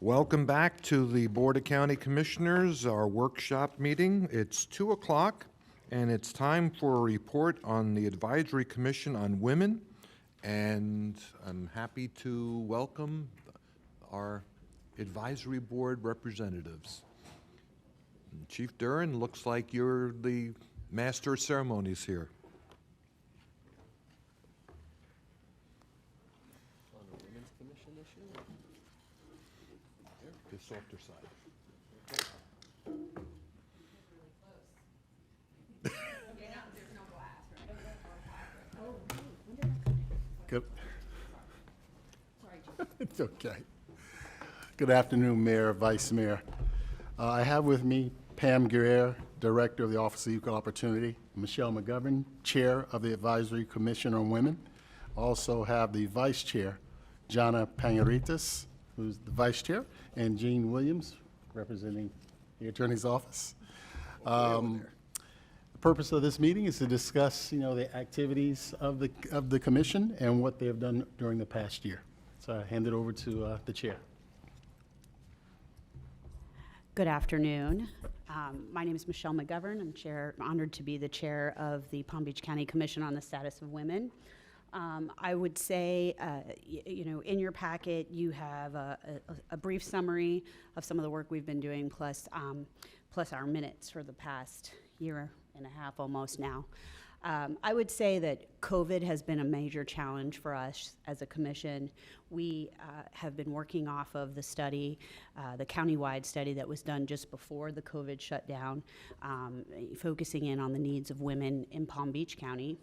Welcome back to the Board of County Commissioners, our workshop meeting. It's 2 o'clock, and it's time for a report on the Advisory Commission on Women. And I'm happy to welcome our advisory board representatives. Chief Duran, looks like you're the master of ceremonies here. On the Women's Commission issue? The softer side. Good. It's okay. Good afternoon, Mayor, Vice Mayor. I have with me Pam Guerrero, Director of the Office of Equal Opportunity, Michelle McGovern, Chair of the Advisory Commission on Women. Also have the Vice Chair, Jana Panaritas, who's the Vice Chair, and Jean Williams, representing the Attorney's Office. The purpose of this meeting is to discuss, the activities of the commission and what they have done during the past year. So I hand it over to the chair. Good afternoon. My name is Michelle McGovern. I'm honored to be the chair of the Palm Beach County Commission on the Status of Women. I would say, in your packet, you have a brief summary of some of the work we've been doing, plus our minutes for the past year and a half almost now. I would say that COVID has been a major challenge for us as a commission. We have been working off of the study, the countywide study that was done just before the COVID shutdown, focusing in on the needs of women in Palm Beach County.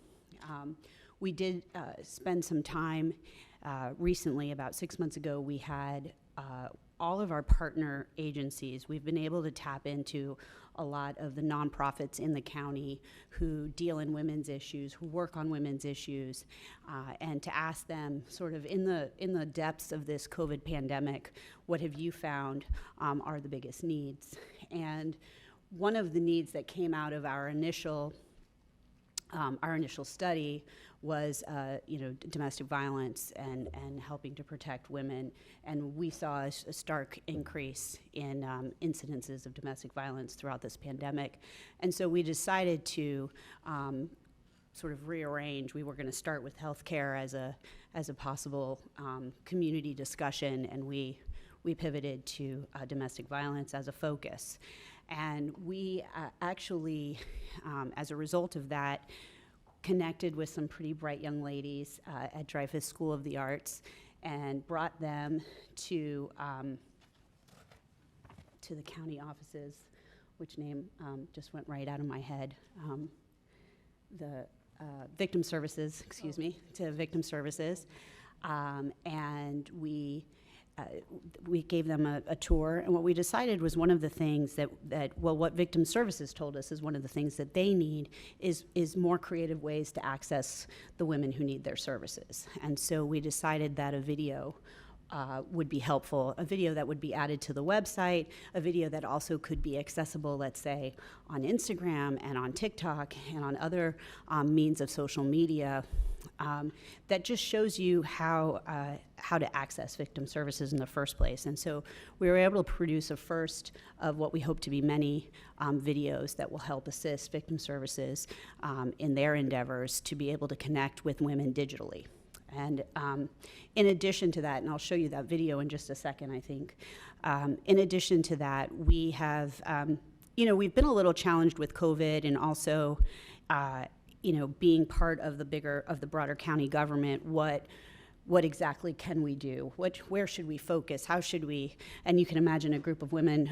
We did spend some time recently, about 6 months ago, we had all of our partner agencies. We've been able to tap into a lot of the nonprofits in the county who deal in women's issues, who work on women's issues, and to ask them sort of in the depths of this COVID pandemic, what have you found are the biggest needs? And one of the needs that came out of our initial study was, domestic violence and helping to protect women. And we saw a stark increase in incidences of domestic violence throughout this pandemic. And so we decided to sort of rearrange. We were going to start with healthcare as a possible community discussion, and we pivoted to domestic violence as a focus. And we actually, as a result of that, connected with some pretty bright young ladies at Dreyfus School of the Arts and brought them to the county offices, which name just went right out of my head. The Victim Services, to Victim Services. And we gave them a tour, and what we decided was one of the things what Victim Services told us is one of the things that they need is more creative ways to access the women who need their services. And so we decided that a video would be helpful, a video that would be added to the website, a video that also could be accessible, let's say, on Instagram and on TikTok and on other means of social media, that just shows you how to access victim services in the first place. And so we were able to produce a first of what we hope to be many videos that will help assist victim services in their endeavors to be able to connect with women digitally. And in addition to that, and I'll show you that video in just a second, I think, in addition to that, we have, we've been a little challenged with COVID and also, being part of the broader county government. What exactly can we do? Where should we focus? How should we? And you can imagine a group of women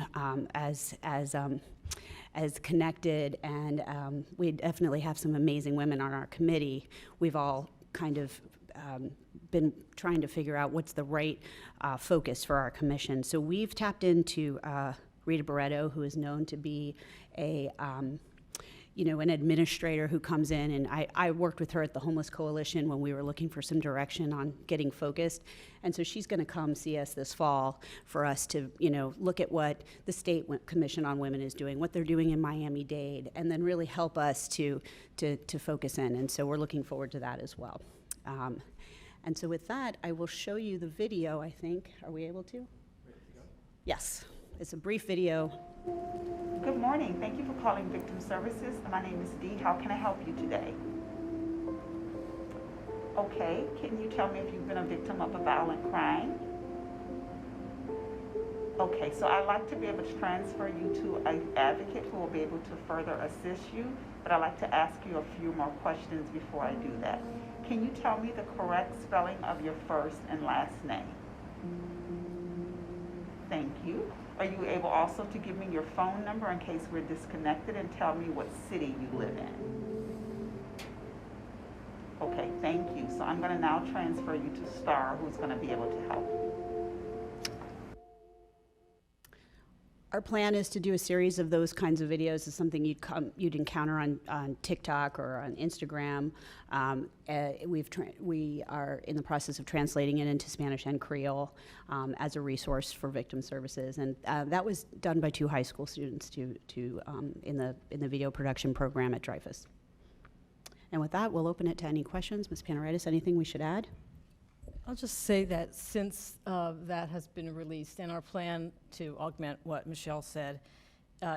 as connected, and we definitely have some amazing women on our committee. We've all kind of been trying to figure out what's the right focus for our commission. So we've tapped into Rita Barreto, who is known to be an administrator who comes in, and I worked with her at the Homeless Coalition when we were looking for some direction on getting focused. And so she's going to come see us this fall for us to, look at what the State Commission on Women is doing, what they're doing in Miami-Dade, and then really help us to focus in. And so we're looking forward to that as well. And so with that, I will show you the video, I think. Are we able to? Yes, it's a brief video. Good morning. Thank you for calling Victim Services. My name is Dee. How can I help you today? Okay, can you tell me if you've been a victim of a violent crime? Okay, so I'd like to be able to transfer you to an advocate who will be able to further assist you, but I'd like to ask you a few more questions before I do that. Can you tell me the correct spelling of your first and last name? Thank you. Are you able also to give me your phone number in case we're disconnected and tell me what city you live in? Okay, thank you. So I'm going to now transfer you to Star, who's going to be able to help you. Our plan is to do a series of those kinds of videos. It's something you'd encounter on TikTok or on Instagram. We are in the process of translating it into Spanish and Creole as a resource for victim services, and that was done by 2 high school students in the video production program at Dreyfus. And with that, we'll open it to any questions. Ms. Panaritis, anything we should add? I'll just say that since that has been released, and our plan to augment what Michelle said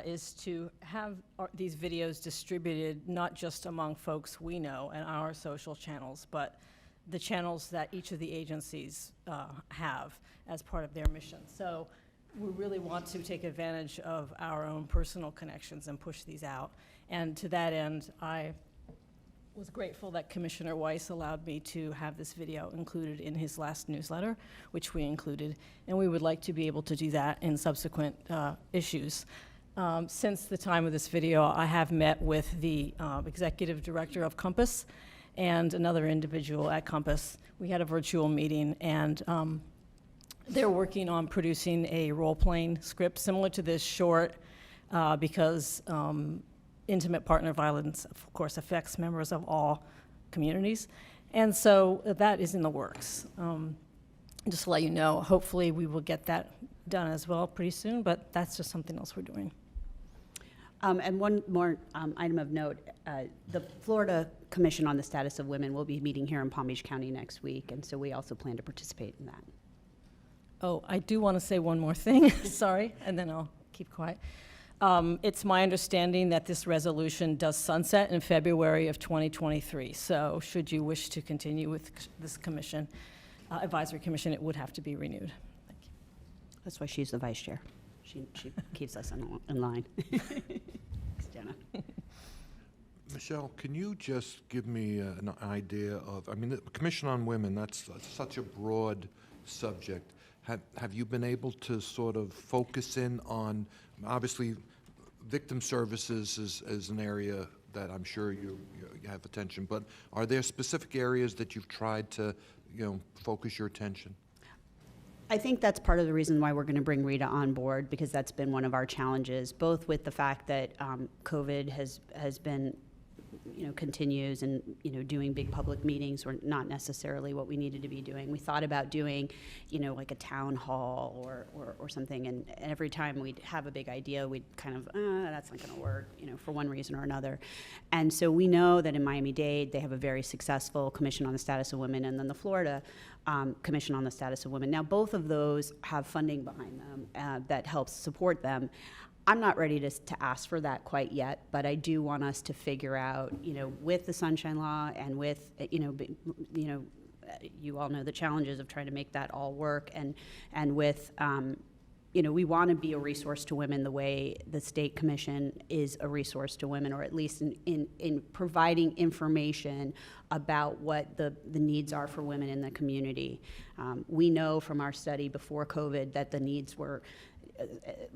is to have these videos distributed not just among folks we know and our social channels, but the channels that each of the agencies have as part of their mission. So we really want to take advantage of our own personal connections and push these out. And to that end, I was grateful that Commissioner Weiss allowed me to have this video included in his last newsletter, which we included, and we would like to be able to do that in subsequent issues. Since the time of this video, I have met with the executive director of Compass and another individual at Compass. We had a virtual meeting, and they're working on producing a role-playing script similar to this short because intimate partner violence, of course, affects members of all communities. And so that is in the works. Just to let you know, hopefully we will get that done as well pretty soon, but that's just something else we're doing. And one more item of note, the Florida Commission on the Status of Women will be meeting here in Palm Beach County next week, and so we also plan to participate in that. Oh, I do want to say one more thing, sorry, and then I'll keep quiet. It's my understanding that this resolution does sunset in February of 2023. So should you wish to continue with this commission, advisory commission, it would have to be renewed. Thank you. That's why she's the vice chair. She keeps us in line. Thanks, Jenna. Michelle, can you just give me an idea of, I mean, the Commission on Women, that's such a broad subject. Have you been able to sort of focus in on, obviously, victim services is an area that I'm sure you have attention, but are there specific areas that you've tried to, focus your attention? I think that's part of the reason why we're going to bring Rita on board, because that's been one of our challenges, both with the fact that COVID has been, continues, and, doing big public meetings were not necessarily what we needed to be doing. We thought about doing, like a town hall or something, and every time we'd have a big idea, we'd kind of, that's not going to work, for one reason or another. And so we know that in Miami-Dade, they have a very successful Commission on the Status of Women, and then the Florida Commission on the Status of Women. Now, both of those have funding behind them that helps support them. I'm not ready to ask for that quite yet, but I do want us to figure out, with the Sunshine Law and with, you all know the challenges of trying to make that all work, and with, we want to be a resource to women the way the State Commission is a resource to women, or at least in providing information about what the needs are for women in the community. We know from our study before COVID that the needs were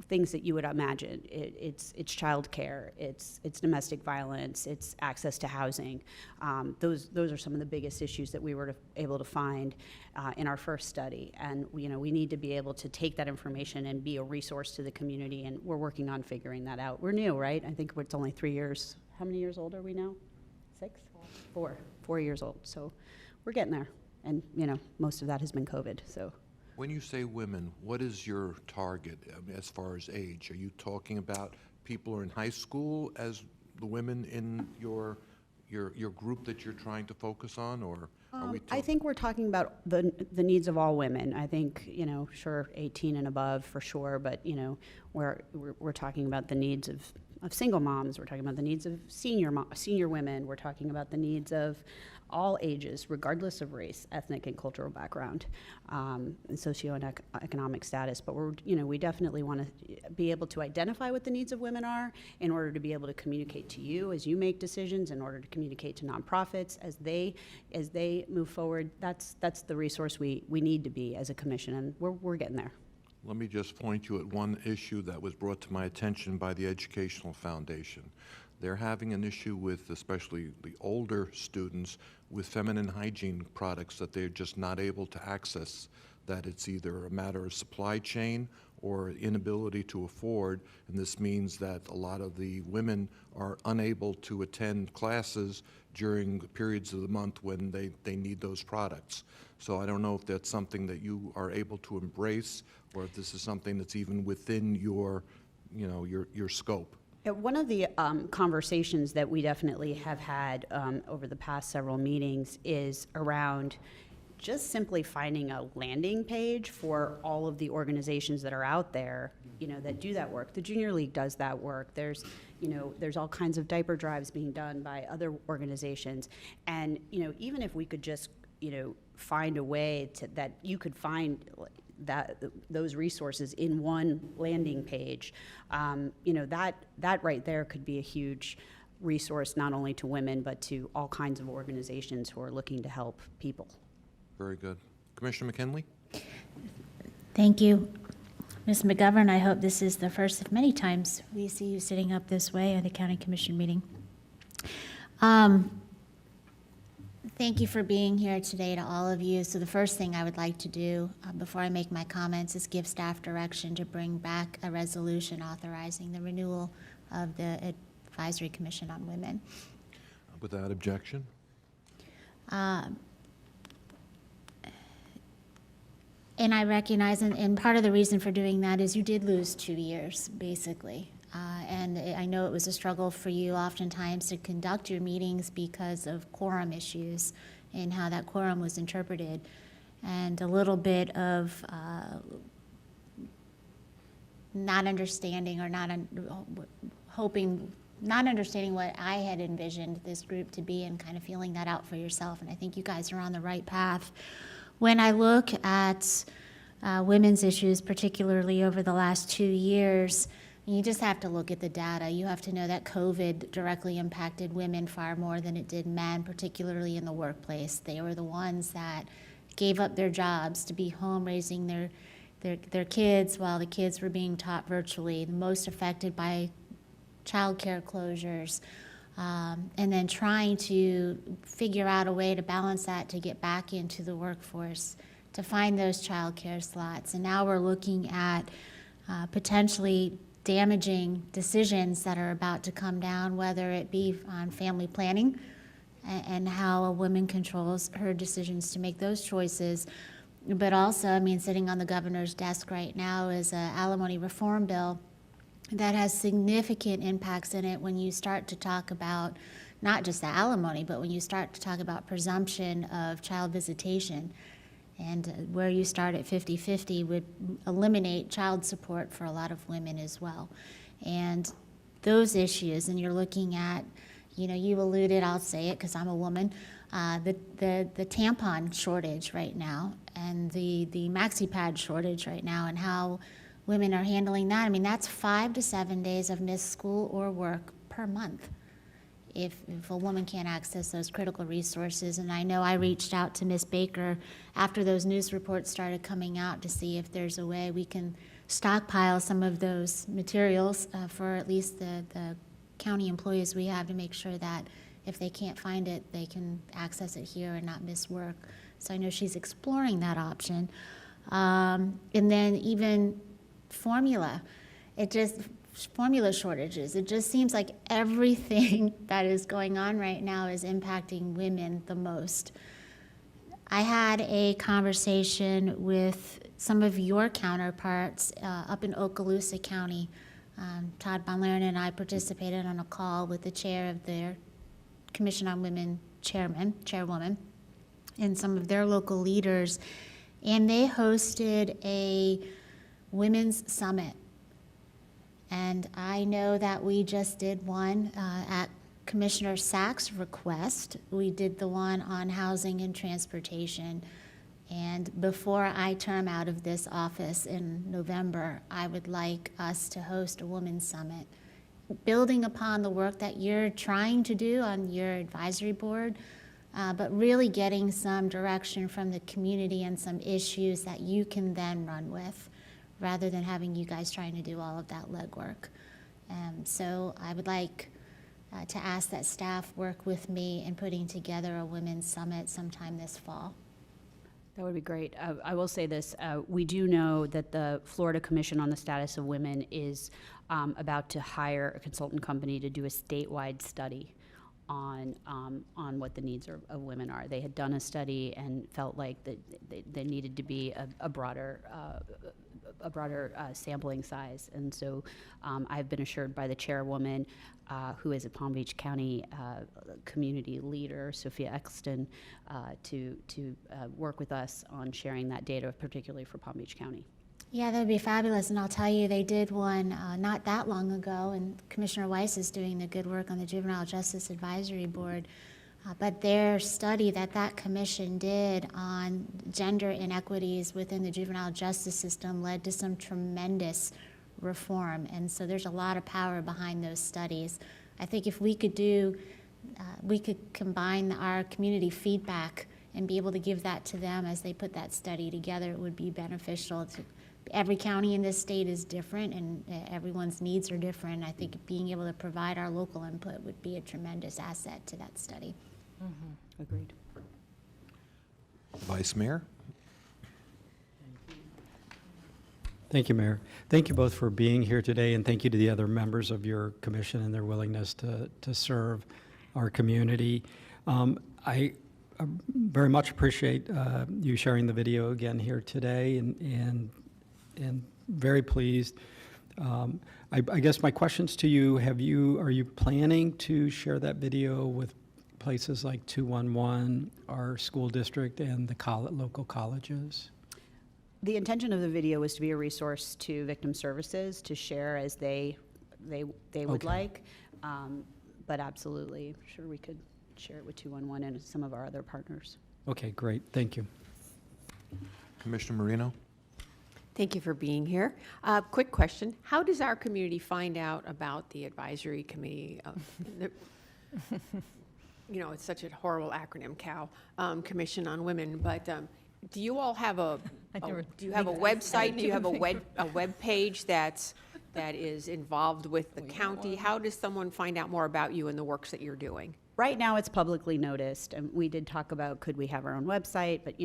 things that you would imagine. It's childcare, it's domestic violence, it's access to housing. Those are some of the biggest issues that we were able to find in our first study. And we need to be able to take that information and be a resource to the community, and we're working on figuring that out. We're new, right? I think it's only 3 years. How many years old are we now? 6? 4 years old. So we're getting there. And most of that has been COVID, so. When you say women, what is your target as far as age? Are you talking about people who are in high school as the women in your group that you're trying to focus on, or Are we I talk- think we're talking about the needs of all women. I think, sure, 18 and above for sure, but, we're talking about the needs of single moms. We're talking about the needs of senior women. We're talking about the needs of all ages, regardless of race, ethnic and cultural background, and socioeconomic status. But we definitely want to be able to identify what the needs of women are in order to be able to communicate to you as you make decisions, in order to communicate to nonprofits as they move forward. That's the resource we need to be as a commission, and we're getting there. Let me just point you at one issue that was brought to my attention by the Educational Foundation. They're having an issue with, especially the older students, with feminine hygiene products that they're just not able to access, that it's either a matter of supply chain or inability to afford, and this means that a lot of the women are unable to attend classes during periods of the month when they need those products. So I don't know if that's something that you are able to embrace, or if this is something that's even within your scope. One of the conversations that we definitely have had over the past several meetings is around just simply finding a landing page for all of the organizations that are out there, that do that work. The Junior League does that work. There's all kinds of diaper drives being done by other organizations. And, even if we could just, find a way that you could find those resources in one landing page, that right there could be a huge resource, not only to women, but to all kinds of organizations who are looking to help people. Very good. Commissioner McKinley? Thank you. Ms. McGovern, I hope this is the first of many times we see you sitting up this way at a county commission meeting. Thank you for being here today to all of you. So the first thing I would like to do before I make my comments is give staff direction to bring back a resolution authorizing the renewal of the Advisory Commission on Women. Without objection? And I recognize, and part of the reason for doing that is you did lose 2 years, basically. And I know it was a struggle for you oftentimes to conduct your meetings because of quorum issues and how that quorum was interpreted. And a little bit of not understanding or not understanding what I had envisioned this group to be, and kind of feeling that out for yourself. And I think you guys are on the right path. When I look at women's issues, particularly over the last 2 years, you just have to look at the data. You have to know that COVID directly impacted women far more than it did men, particularly in the workplace. They were the ones that gave up their jobs to be home raising their kids while the kids were being taught virtually, the most affected by childcare closures, and then trying to figure out a way to balance that to get back into the workforce, to find those childcare slots. And now we're looking at potentially damaging decisions that are about to come down, whether it be on family planning and how a woman controls her decisions to make those choices. But also, sitting on the governor's desk right now is an alimony reform bill that has significant impacts in it when you start to talk about not just the alimony, but when you start to talk about presumption of child visitation. And where you start at 50-50 would eliminate child support for a lot of women as well. And those issues, and you're looking at, you alluded, I'll say it because I'm a woman, the tampon shortage right now, and the maxi pad shortage right now, and how women are handling that. That's 5 to 7 days of missed school or work per month if a woman can't access those critical resources. And I know I reached out to Ms. Baker after those news reports started coming out to see if there's a way we can stockpile some of those materials for at least the county employees we have, to make sure that if they can't find it, they can access it here and not miss work. So I know she's exploring that option. And then even formula shortages. It just seems like everything that is going on right now is impacting women the most. I had a conversation with some of your counterparts up in Okaloosa County. Todd Bonlaren and I participated on a call with the chair of their Commission on Women chairwoman. and some of their local leaders, and they hosted a women's summit. And I know that we just did one at Commissioner Sacks' request. We did the one on housing and transportation. And before I term out of this office in November, I would like us to host a women's summit, building upon the work that you're trying to do on your advisory board, but really getting some direction from the community and some issues that you can then run with, rather than having you guys trying to do all of that legwork. So I would like to ask that staff work with me in putting together a women's summit sometime this fall. That would be great. I will say this, we do know that the Florida Commission on the Status of Women is about to hire a consultant company to do a statewide study on what the needs of women are. They had done a study and felt like that there needed to be a broader sampling size. And so I've been assured by the chairwoman, who is a Palm Beach County community leader, Sophia Exton, to work with us on sharing that data, particularly for Palm Beach County. Yeah, that would be fabulous, and I'll tell you, they did one not that long ago, and Commissioner Weiss is doing the good work on the Juvenile Justice Advisory Board. But their study that commission did on gender inequities within the juvenile justice system led to some tremendous reform, and so there's a lot of power behind those studies. I think if we could we could combine our community feedback and be able to give that to them as they put that study together, it would be beneficial. Every county in this state is different, and everyone's needs are different. I think being able to provide our local input would be a tremendous asset to that study. Mm-hmm. Agreed. Vice Mayor? Thank you, Mayor. Thank you both for being here today, and thank you to the other members of your commission and their willingness to serve our community. I very much appreciate you sharing the video again here today, and very pleased. I guess my questions to you: are you planning to share that video with places like 211, our school district, and the local colleges? The intention of the video was to be a resource to victim services to share as they would like, but absolutely, sure we could share it with 211 and some of our other partners. Okay, great. Thank you. Commissioner Marino? Thank you for being here. Quick question. How does our community find out about the advisory committee? It's such a horrible acronym, COW, Commission on Women, but do you all have a website? Do you have a web page that is involved with the county? How does someone find out more about you and the works that you're doing? Right now, it's publicly noticed, and we did talk about could we have our own website, but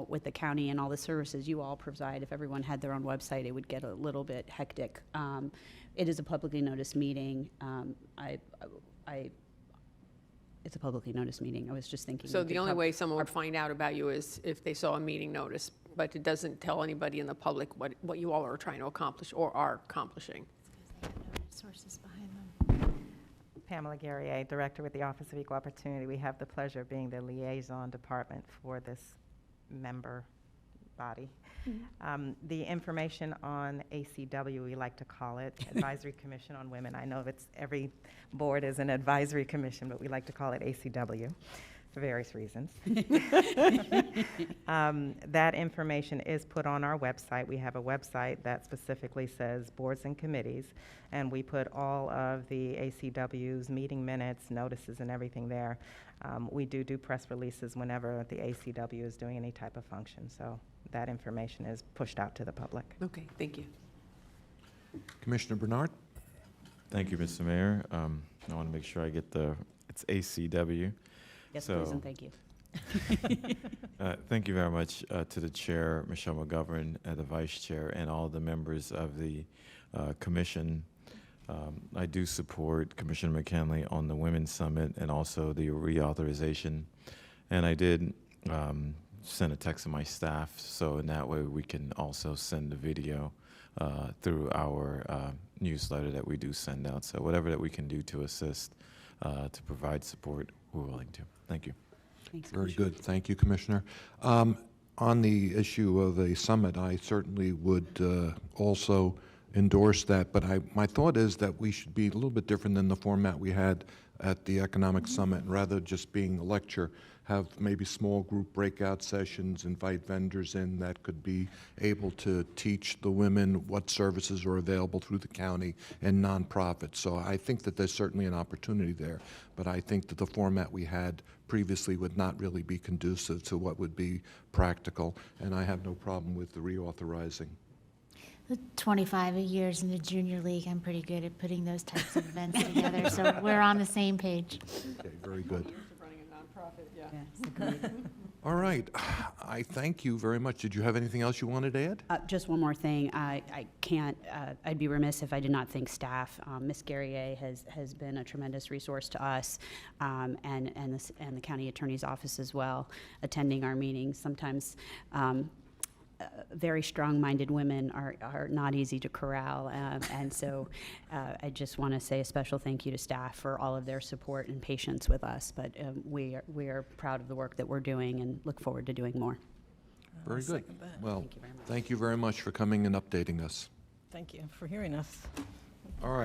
with the county and all the services you all provide, if everyone had their own website, it would get a little bit hectic. It is a publicly noticed meeting. It's a publicly noticed meeting. I was just thinking. So the only way someone would find out about you is if they saw a meeting notice, but it doesn't tell anybody in the public what you all are trying to accomplish or are accomplishing. Sources behind them. Pamela Guerrier, Director with the Office of Equal Opportunity. We have the pleasure of being the liaison department for this member body. Mm-hmm. The information on ACW, we like to call it, Advisory Commission on Women. I know every board is an advisory commission, but we like to call it ACW for various reasons. That information is put on our website. We have a website that specifically says boards and committees, and we put all of the ACW's meeting minutes, notices, and everything there. We do press releases whenever the ACW is doing any type of function, so that information is pushed out to the public. Okay, thank you. Commissioner Bernard? Thank you, Mr. Mayor. I want to make sure I get it's ACW. Yes, please, and thank you. Thank you very much to the chair, Michelle McGovern, the vice chair, and all the members of the commission. I do support Commissioner McKinley on the Women's Summit and also the reauthorization. And I did send a text to my staff, so in that way we can also send the video through our newsletter that we do send out. So whatever that we can do to assist, to provide support, we're willing to. Thank you. Thanks, Very Commissioner. good. Thank you, Commissioner. On the issue of a summit, I certainly would also endorse that, but my thought is that we should be a little bit different than the format we had at the Economic Summit. Rather just being a lecture, have maybe small group breakout sessions, invite vendors in that could be able to teach the women what services are available through the county and nonprofits. So I think that there's certainly an opportunity there, but I think that the format we had previously would not really be conducive to what would be practical, and I have no problem with the reauthorizing. The 25 years in the junior league, I'm pretty good at putting those types of events together, so we're on the same page. Okay, very good. Running a nonprofit, yeah. Yes, agreed. All right, I thank you very much. Did you have anything else you wanted to add? Just one more thing. I can't, I'd be remiss if I did not thank staff. Ms. Guerrier has been a tremendous resource to us, and the county attorney's office as well, attending our meetings. Sometimes very strong-minded women are not easy to corral, and so I just want to say a special thank you to staff for all of their support and patience with us. But we are proud of the work that we're doing and look forward to doing more. Very good. second that. Well, Thank you very much. thank you very much for coming and updating us. Thank you for hearing us. All right.